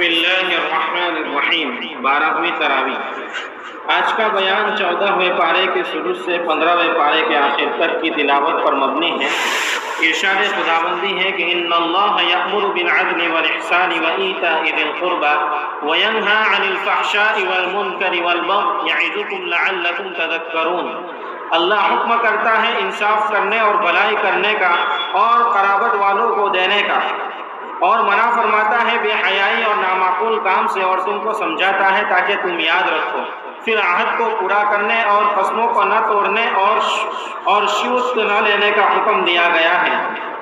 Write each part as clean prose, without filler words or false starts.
بسم اللہ الرحمن الرحیم 12ویں تراویح۔ آج کا بیان 14ویں پارے کے شروع سے 15ویں پارے کے آخر تک کی تلاوت پر مبنی ہے۔ ارشاد خداوندی ہے کہ ان اللہ یأمر بالعدل والاحسان وایتاء ذی القربى وینہی عن الفحشاء والمنکر والبغی یعظکم لعلکم تذکرون۔ اللہ حکم کرتا ہے انصاف کرنے اور بھلائی کرنے کا اور قرابت والوں کو دینے کا، اور منع فرماتا ہے بے حیائی اور نامعقول کام سے، اور تم کو سمجھاتا ہے تاکہ تم یاد رکھو۔ پھر عہد کو پورا کرنے اور قسموں کو نہ توڑنے اور شیوت نہ لینے کا حکم دیا گیا ہے۔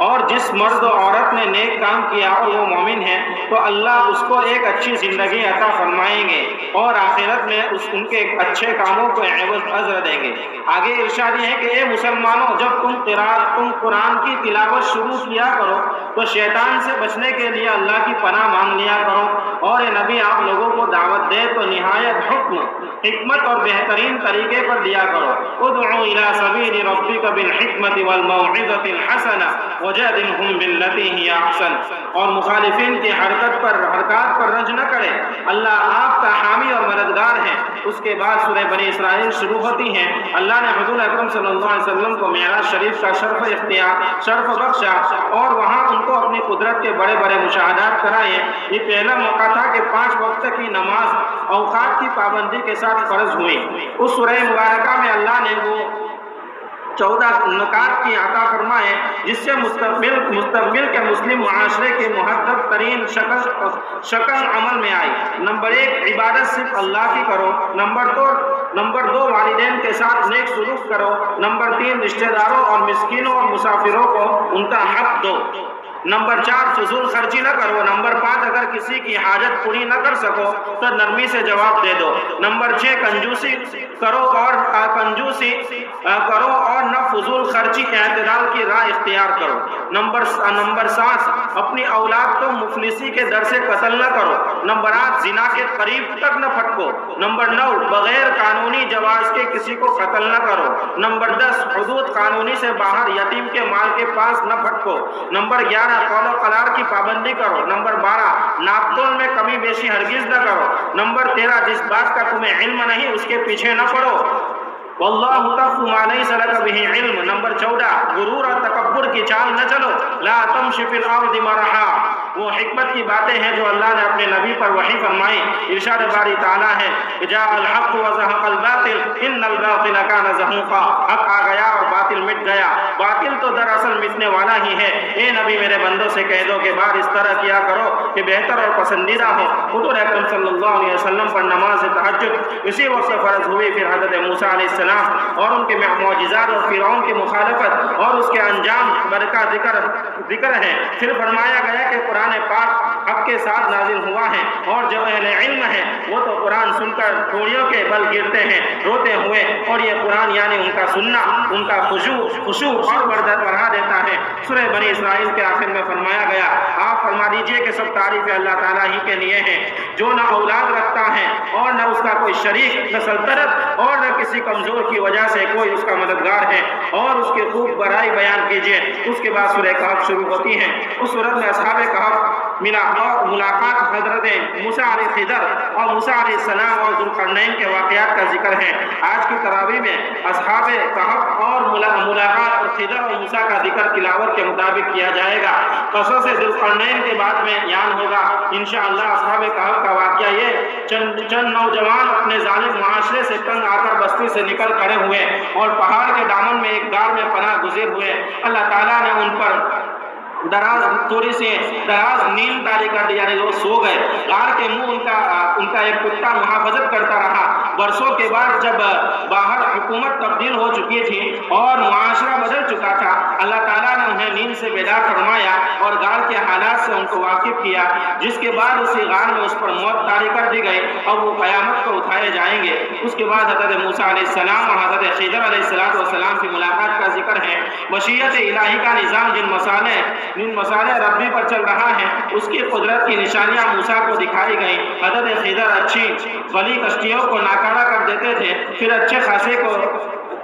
اور جس مرد و عورت نے نیک کام کیا اور وہ مومن ہے تو اللہ اس کو ایک اچھی زندگی عطا فرمائیں گے اور آخرت میں ان کے اچھے کاموں کو عوض اجر دیں گے۔ آگے ارشاد ہے کہ اے مسلمانوں، جب تم قرآن کی تلاوت شروع کیا کرو تو شیطان سے بچنے کے لیے اللہ کی پناہ مانگ لیا کرو، اور اے نبی آپ لوگوں کو دعوت دے تو نہایت حکمت اور بہترین طریقے پر دیا کرو۔ ادعو الی سبیل ربک بالحکمت والموعظۃ الحسنہ وجادلہم باللتی ہی احسن۔ اور مخالفین کی حرکات پر رنج نہ کرے، اللہ آپ کا حامی اور مددگار ہے۔ اس کے بعد سورہ بنی اسرائیل شروع ہوتی ہے۔ اللہ نے حضور اکرم صلی اللہ علیہ وسلم کو معراج شریف کا شرف بخشا اور وہاں ان کو اپنی قدرت کے بڑے بڑے مشاہدات کرائے۔ یہ پہلا موقع تھا کہ 5 وقت کی نماز اوقات کی پابندی کے ساتھ فرض ہوئی۔ اس سورہ مبارکہ میں اللہ نے وہ 14 نکات کی عطا فرمائے جس سے مستقبل کے مسلم معاشرے کی مہذب ترین شکل عمل میں آئی۔ نمبر 1، عبادت صرف اللہ کی کرو۔ نمبر 2، والدین کے ساتھ نیک سلوک کرو۔ نمبر 3، رشتہ داروں اور مسکینوں اور مسافروں کو ان کا حق دو۔ نمبر 4، فضول خرچی نہ کرو۔ نمبر 5، اگر کسی کی حاجت پوری نہ کر سکو تو نرمی سے جواب دے دو۔ نمبر 6، کنجوسی کرو اور نہ فضول خرچی، اعتدال کی راہ اختیار کرو۔ نمبر 7، اپنی اولاد کو مفلسی کے در سے قتل نہ کرو۔ نمبر 8، زنا کے قریب تک نہ پھٹکو۔ نمبر 9، بغیر قانونی جواز کے کسی کو قتل نہ کرو۔ نمبر 10، حدود قانونی سے باہر یتیم کے مال کے پاس نہ پھٹکو۔ نمبر 11، قول و قرار کی پابندی کرو۔ نمبر 12، ناپ تول میں کمی بیشی ہرگز نہ کرو۔ نمبر 13، جس بات کا تمہیں علم نہیں اس کے پیچھے نہ پڑو، واللہ تقف ما لیس لک بہ علم۔ نمبر 14، غرور اور تکبر کی چال نہ چلو، لا تمشی فی الارض مرحا۔ وہ حکمت کی باتیں ہیں جو اللہ نے اپنے نبی پر وحی فرمائی۔ ارشاد باری تعالیٰ ہے، جاء الحق وزهق الباطل ان الباطل کان زہوقا۔ حق آ گیا اور باطل مٹ گیا۔ باطل تو دراصل مٹنے والا ہی ہے۔ اے نبی میرے بندوں سے کہہ دو کہ بعد اس طرح کیا کرو کہ بہتر اور پسندیدہ ہو۔ حضور اکرم صلی اللہ علیہ وسلم پر نماز تہجد اسی وقت فرض ہوئی۔ پھر حضرت موسیٰ علیہ السلام اور ان کے معجزات اور فرعون کی مخالفت اور اس کے انجام کا ذکر ہے۔ پھر فرمایا گیا کہ قرآن پاک حق کے ساتھ نازل ہوا ہے، اور جو اہل علم ہے وہ تو قرآن سن کر ٹھوڑیوں کے بل گرتے ہیں روتے ہوئے، اور یہ قرآن یعنی ان کا سننا ان کا خشوع اور بڑھا دیتا ہے۔ سورہ بنی اسرائیل کے آخر میں فرمایا گیا، آپ فرما دیجئے کہ سب تعریف اللہ تعالیٰ ہی کے لیے ہیں جو نہ اولاد رکھتا ہے اور نہ اس کا کوئی شریک، نہ سلطنت اور نہ کسی کمزور کی وجہ سے کوئی اس کا مددگار ہے، اور اس کی خوب بڑائی بیان کیجئے۔ اس کے بعد سورہ کہف شروع ہوتی ہے۔ اس سورت میں اصحاب کہف ملا اور ملاقات حضرت موسیٰ علیہ خضر اور موسیٰ علیہ السلام اور ذوالقرنین کے واقعات کا ذکر ہے۔ آج کی تراویح میں اصحاب کہف اور ملاقات اور خضر اور موسیٰ کا ذکر تلاوت کے مطابق کیا جائے گا۔ قصص ذوالقرنین کے بعد میں بیان ہوگا انشاءاللہ۔ اصحاب کہف کا واقعہ یہ، چند نوجوان اپنے ظالم معاشرے سے تنگ آ کر بستی سے نکل کھڑے ہوئے اور پہاڑ کے دامن میں ایک غار میں پناہ گزیر ہوئے۔ اللہ تعالیٰ نے ان پر تھوڑی سی دراز نیند طاری کر دی، یعنی وہ سو گئے۔ غار کے منہ ان کا ایک کتا محافظت کرتا رہا۔ برسوں کے بعد جب باہر حکومت تبدیل ہو چکی تھی اور معاشرہ بدل چکا تھا، اللہ تعالیٰ نے انہیں نیند سے بیدار فرمایا اور غار کے حالات سے ان کو واقف کیا، جس کے بعد اسی غار میں اس پر موت طاری کر دی گئی اور وہ قیامت کو اٹھائے جائیں گے۔ اس کے بعد حضرت موسیٰ علیہ السلام اور حضرت خضر علیہ السلام کی ملاقات کا ذکر ہے۔ مشیت الہی کا نظام جن مسالے ربی پر چل رہا ہے، اس کی قدرت کی نشانیاں موسیٰ کو دکھائی گئیں۔ حضرت خضر اچھی بلی کشتیوں کو ناکارہ کر دیتے تھے، پھر اچھے خاصے کو